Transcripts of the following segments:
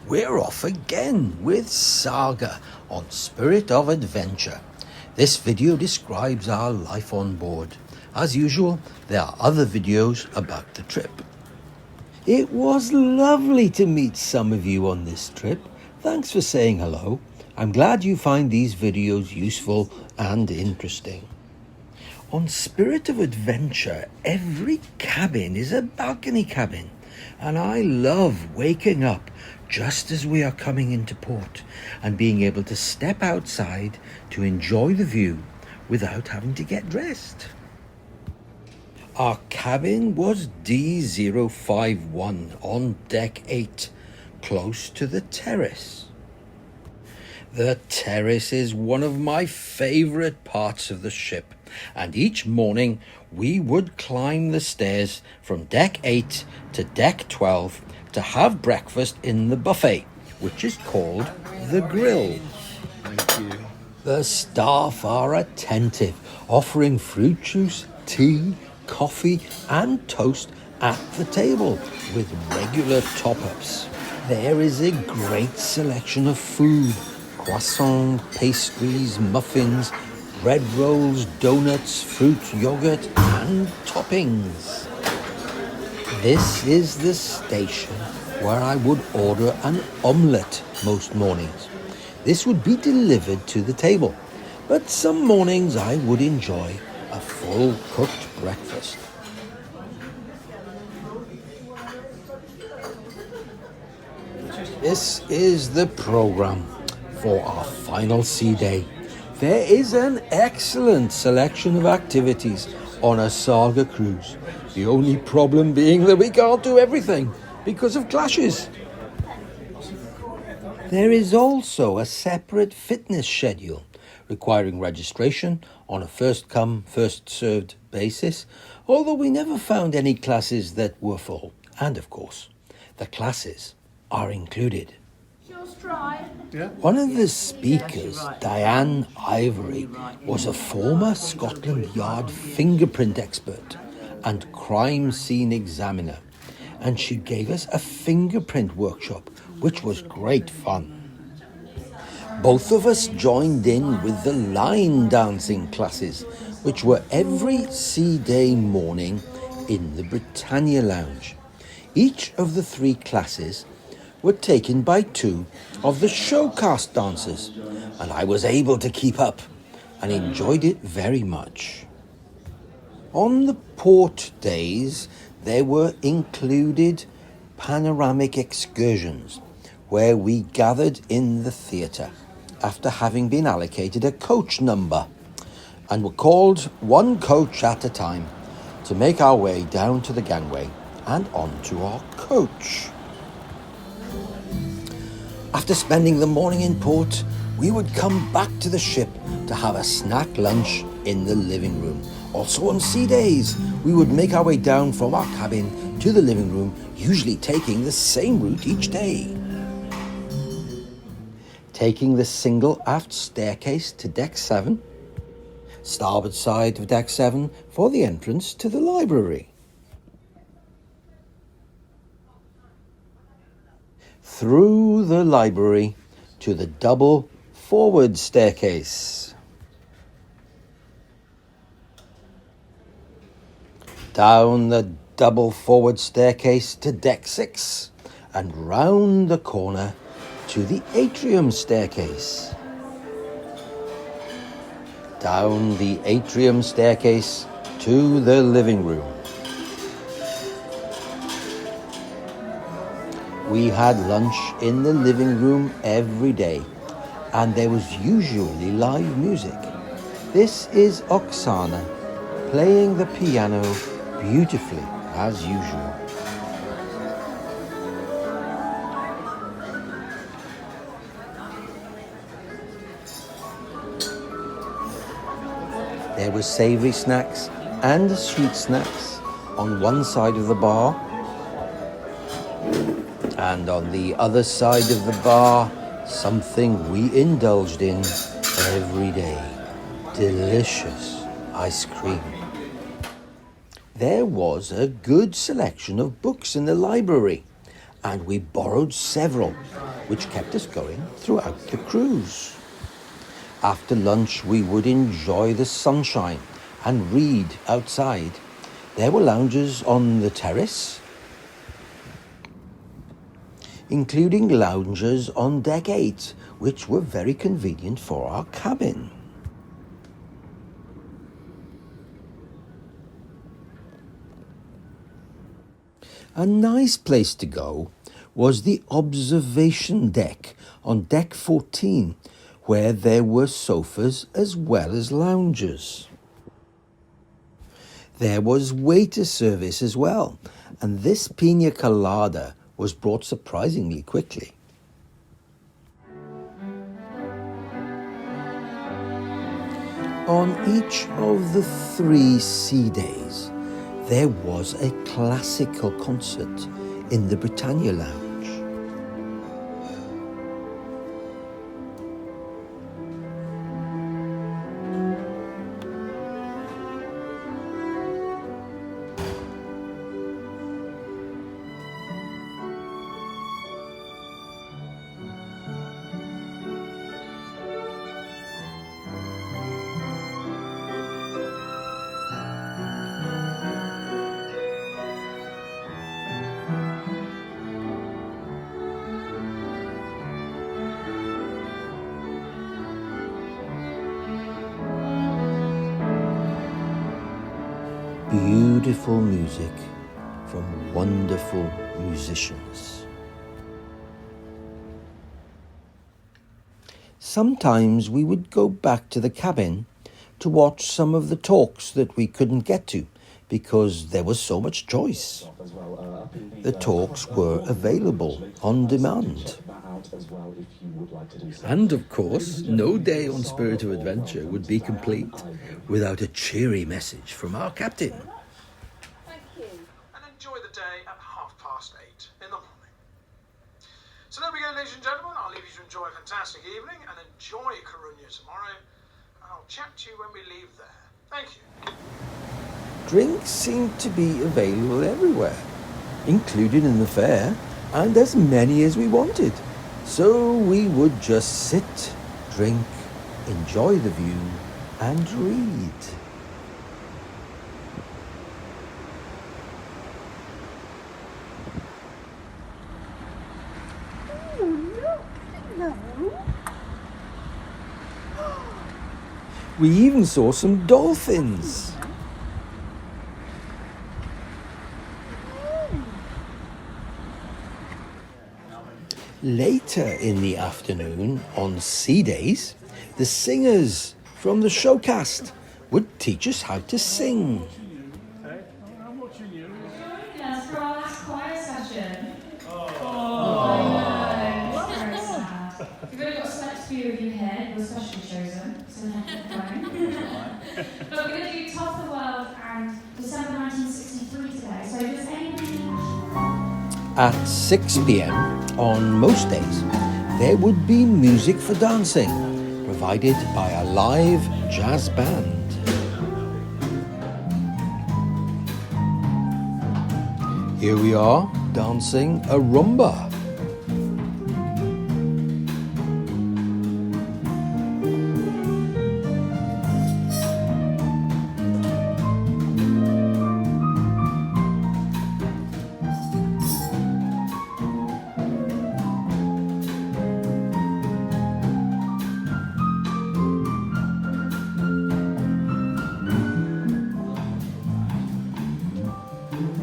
we're off again with Saga on Spirit of Adventure. This video describes our life on board. As usual, there are other videos about the trip. It was lovely to meet some of you on this trip. Thanks for saying hello. I'm glad you find these videos useful and interesting. On Spirit of Adventure, every cabin is a balcony cabin, and I love waking up just as we are coming into port and being able to step outside to enjoy the view without having to get dressed. Our cabin was D051 on deck 8, close to the terrace. The terrace is one of my favourite parts of the ship, and each morning we would climb the stairs from deck 8 to deck 12 to have breakfast in the buffet, which is called the grill. Thank you. The staff are attentive, offering fruit juice, tea, coffee and toast at the table with regular top-ups. There is a great selection of food: croissants, pastries, muffins, bread rolls, donuts, fruit yogurt and toppings. This is the station where I would order an omelette most mornings. This would be delivered to the table, but some mornings I would enjoy a full cooked breakfast. This is the programme for our final sea day. There is an excellent selection of activities on a Saga cruise. The only problem being that we can't do everything because of clashes. There is also a separate fitness schedule requiring registration on a first-come, first-served basis, although we never found any classes that were full. And of course, the classes are included. One of the speakers, Diane Ivory, was a former Scotland Yard fingerprint expert and crime scene examiner, and she gave us a fingerprint workshop, which was great fun. Both of us joined in with the line dancing classes, which were every sea day morning in the Britannia Lounge. Each of the 3 classes were taken by 2 of the showcast dancers, and I was able to keep up and enjoyed it very much. On the port days, there were included panoramic excursions where we gathered in the theatre after having been allocated a coach number and were called one coach at a time to make our way down to the gangway and onto our coach. After spending the morning in port, we would come back to the ship to have a snack lunch in the living room. Also on sea days, we would make our way down from our cabin to the living room, usually taking the same route each day. Taking the single aft staircase to deck 7, starboard side of deck 7 for the entrance to the library. Through the library to the double forward staircase. Down the double forward staircase to deck 6 and round the corner to the atrium staircase. Down the atrium staircase to the living room. We had lunch in the living room every day, and there was usually live music. This is Oksana playing the piano beautifully as usual. There were savoury snacks and sweet snacks on one side of the bar, and on the other side of the bar, something we indulged in every day: delicious ice cream. There was a good selection of books in the library, and we borrowed several, which kept us going throughout the cruise. After lunch, we would enjoy the sunshine and read outside. There were lounges on the terrace, including lounges on deck 8, which were very convenient for our cabin. A nice place to go was the observation deck on deck 14, where there were sofas as well as lounges. There was waiter service as well, and this pina colada was brought surprisingly quickly. On each of the 3 sea days, there was a classical concert in the Britannia Lounge. Beautiful music from wonderful musicians. Sometimes we would go back to the cabin to watch some of the talks that we couldn't get to because there was so much choice. The talks were available on demand. And of course, no day on Spirit of Adventure would be complete without a cheery message from our captain. Thank you. And enjoy the day at 8:30 in the morning. So there we go, ladies and gentlemen. I'll leave you to enjoy a fantastic evening and enjoy Coruna tomorrow. And I'll chat to you when we leave there. Thank you. Drinks seemed to be available everywhere, included in the fare, and as many as we wanted. So we would just sit, drink, enjoy the view, and read. We even saw some dolphins. Later in the afternoon, on sea days, the singers from the showcast would teach us how to sing. Yes, for our last choir session. We've only got a select few of you here who were specially chosen, so we have to phone. But we're going to do Top of the World and December 1963 today. So does anybody... At 6 p.m. on most days, there would be music for dancing, provided by a live jazz band. Here we are, dancing a rumba.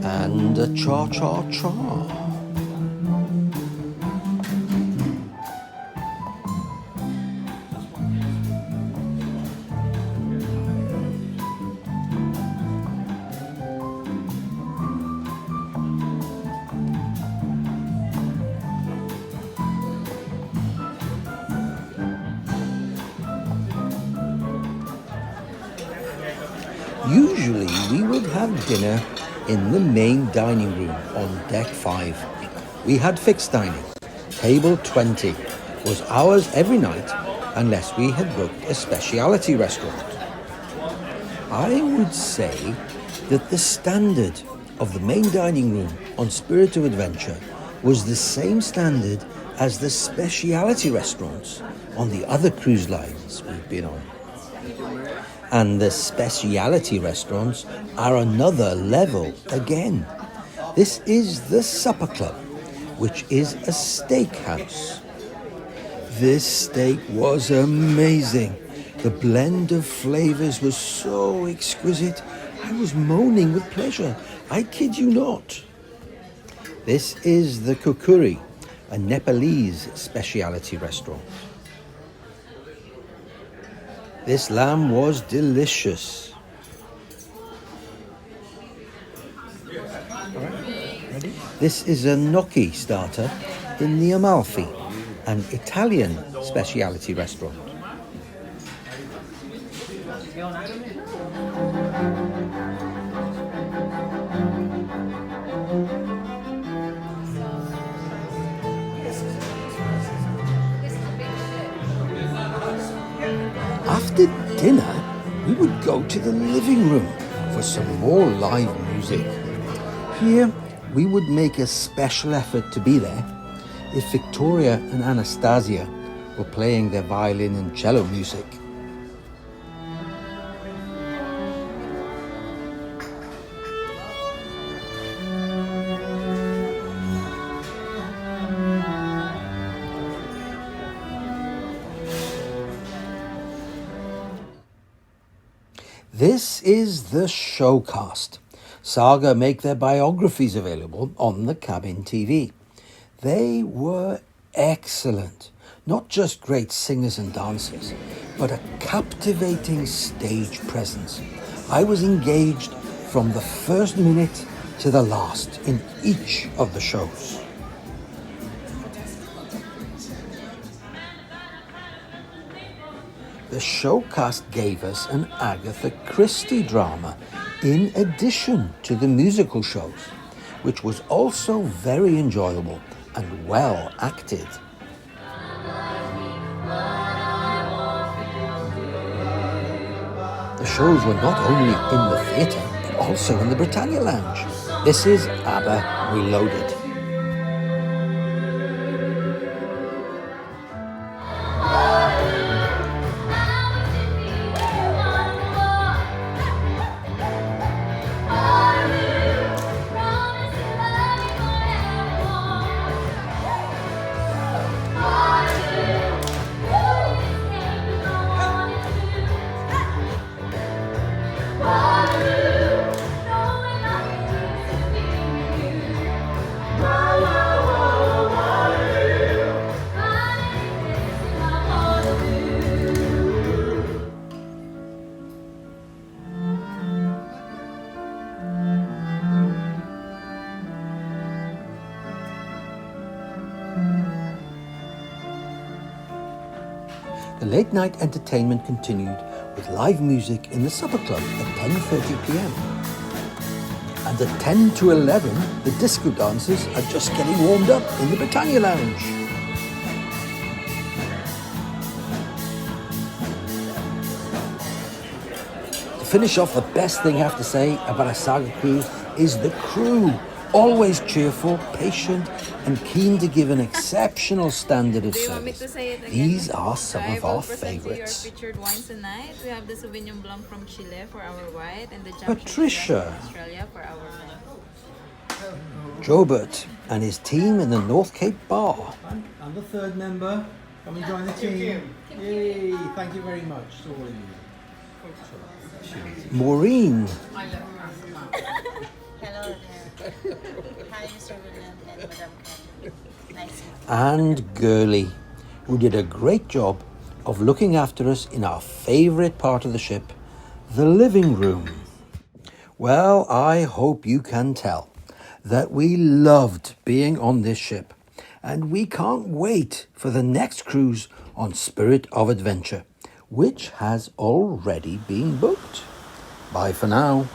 And a cha-cha-cha. Usually we would have dinner in the main dining room on deck 5. We had fixed dining. Table 20 was ours every night unless we had booked a speciality restaurant. I would say that the standard of the main dining room on Spirit of Adventure was the same standard as the speciality restaurants on the other cruise lines we've been on. And the speciality restaurants are another level again. This is the Supper Club, which is a steakhouse. This steak was amazing. The blend of flavors was so exquisite. I was moaning with pleasure. I kid you not. This is the Kukuri, a Nepalese speciality restaurant. This lamb was delicious. This is a gnocchi starter in the Amalfi, an Italian speciality restaurant. After dinner, we would go to the living room for some more live music. Here, we would make a special effort to be there if Victoria and Anastasia were playing their violin and cello music. This is the showcast. SAGA make their biographies available on the cabin TV. They were excellent. Not just great singers and dancers, but a captivating stage presence. I was engaged from the first minute to the last in each of the shows. The showcast gave us an Agatha Christie drama in addition to the musical shows, which was also very enjoyable and well acted. The shows were not only in the theatre, but also in the Britannia Lounge. This is ABBA Reloaded. The late night entertainment continued with live music in the Supper Club at 10:30 p.m. And at 10 to 11, the disco dancers are just getting warmed up in the Britannia Lounge. To finish off, the best thing I have to say about a SAGA cruise is the crew. Always cheerful, patient, and keen to give an exceptional standard of service. These are some of our favorites. Featured wines tonight. We have the Sauvignon Blanc from Chile for our white and the Patricia, from Australia for our red. Jobert and his team in the North Cape Bar. And the third member, come and join the team. Yay! Thank you very much to all of you. Maureen. Hello there. Hi, Mr. William and Madam Ken. Nice. And Gurley, who did a great job of looking after us in our favourite part of the ship, the living room. Well, I hope you can tell that we loved being on this ship, and we can't wait for the next cruise on Spirit of Adventure, which has already been booked. Bye for now.